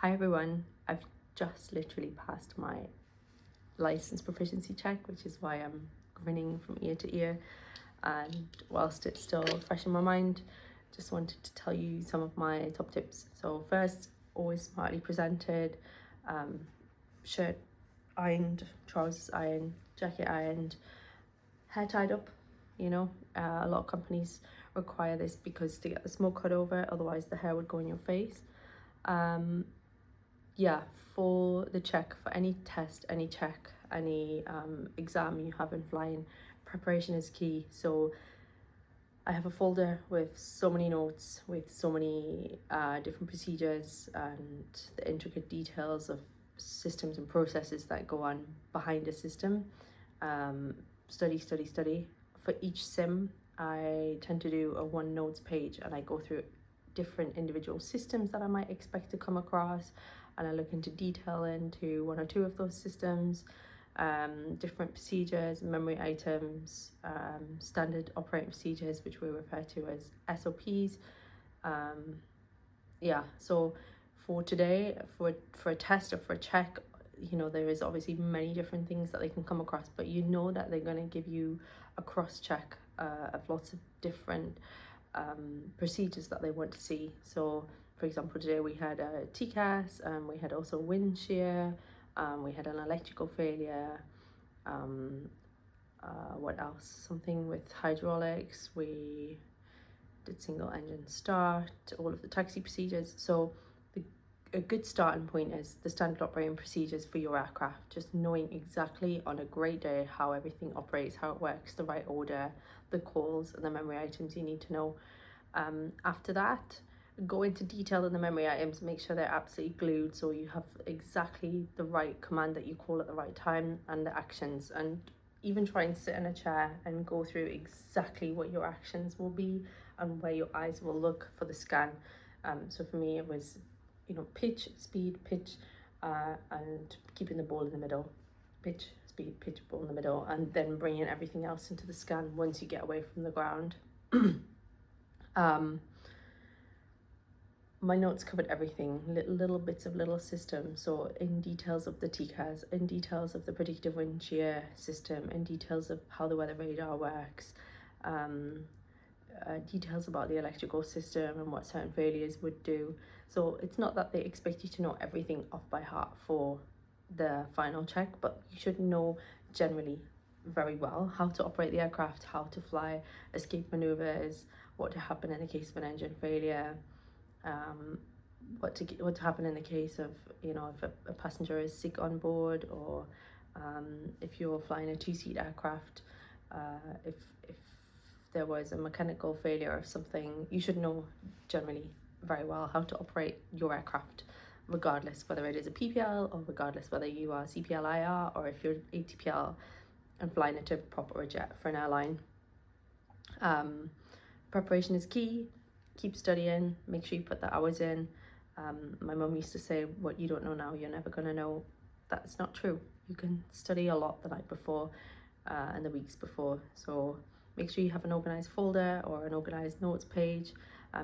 Hi everyone, I've just literally passed my license proficiency check, which is why I'm grinning from ear to ear. And whilst it's still fresh in my mind, just wanted to tell you some of my top tips. So first, always smartly presented, shirt ironed, trousers ironed, jacket ironed, hair tied up. A lot of companies require this because to get the smoke cut over, otherwise the hair would go in your face. Yeah, for the check, for any test, any check, any exam you have in flying, preparation is key. So I have a folder with so many notes, with so many different procedures and the intricate details of systems and processes that go on behind a system. Study. For each sim, I tend to do a one notes page, and I go through different individual systems that I might expect to come across, and I look into detail into one or two of those systems, different procedures, memory items, standard operating procedures, which we refer to as SOPs. So for today, for a test or for a check, there is obviously many different things that they can come across, but that they're going to give you a cross check of lots of different procedures that they want to see. So for example, today we had a TCAS, we had also wind shear, we had an electrical failure, what else, something with hydraulics, we did single engine start, all of the taxi procedures. So a good starting point is the standard operating procedures for your aircraft, just knowing exactly on a great day how everything operates, how it works, the right order, the calls and the memory items you need to know. After that, go into detail in the memory items, make sure they're absolutely glued so you have exactly the right command that you call at the right time and the actions, and even try and sit in a chair and go through exactly what your actions will be and where your eyes will look for the scan. So for me it was pitch, speed, pitch, and keeping the ball in the middle. Pitch, speed, pitch, ball in the middle, and then bringing everything else into the scan once you get away from the ground. My notes covered everything, little bits of little systems. So in details of the TCAS, in details of the predictive wind shear system, in details of how the weather radar works, details about the electrical system and what certain failures would do. So it's not that they expect you to know everything off by heart for the final check, but you should know generally very well how to operate the aircraft, how to fly, escape maneuvers, what to happen in the case of an engine failure, what to happen in the case of if a passenger is sick on board, or if you're flying a two-seat aircraft, if there was a mechanical failure or something, you should know generally very well how to operate your aircraft, regardless whether it is a PPL or regardless whether you are CPL-IR or if you're ATPL and flying a turboprop or a jet for an airline. Preparation is key. Keep studying, make sure you put the hours in. My mum used to say, what you don't know now, you're never going to know. That's not true. You can study a lot the night before and the weeks before. So make sure you have an organized folder or an organized notes page.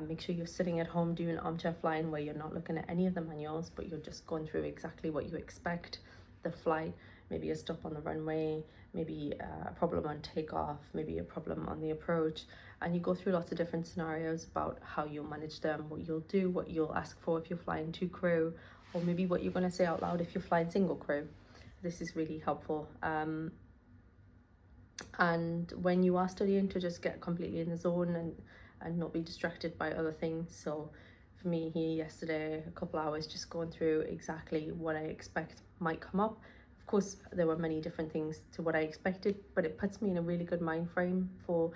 Make sure you're sitting at home doing armchair flying where you're not looking at any of the manuals, but you're just going through exactly what you expect. The flight, maybe a stop on the runway, maybe a problem on takeoff, maybe a problem on the approach, and you go through lots of different scenarios about how you'll manage them, what you'll do, what you'll ask for if you're flying two crew, or maybe what you're going to say out loud if you're flying single crew. This is really helpful. And when you are studying, to just get completely in the zone and not be distracted by other things. So for me here yesterday, a couple hours just going through exactly what I expect might come up. Of course, there were many different things to what I expected, but it puts me in a really good mind frame for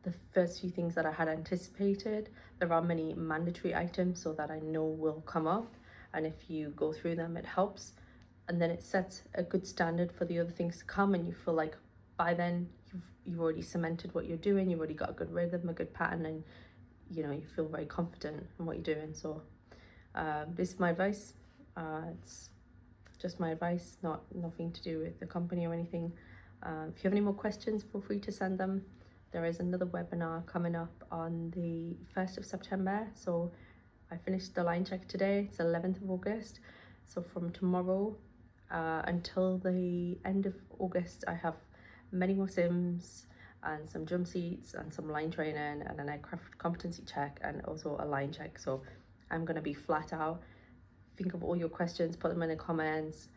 the first few things that I had anticipated. There are many mandatory items so that I know will come up, and if you go through them, it helps. And then it sets a good standard for the other things to come, and you feel like by then you've already cemented what you're doing, you've already got a good rhythm, a good pattern, and you feel very confident in what you're doing. So this is my advice. It's just my advice, nothing to do with the company or anything. If you have any more questions, feel free to send them. There is another webinar coming up on the 1st of September, so I finished the line check today. It's 11th of August. So from tomorrow until the end of August, I have many more sims and some jump seats and some line training and an aircraft competency check and also a line check. So I'm going to be flat out. Think of all your questions, put them in the comments,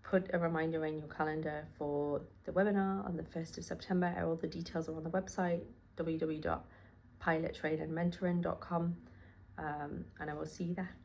put a reminder in your calendar for the webinar on the 1st of September. All the details are on the website, www.pilottrainandmentoring.com, and I will see you there.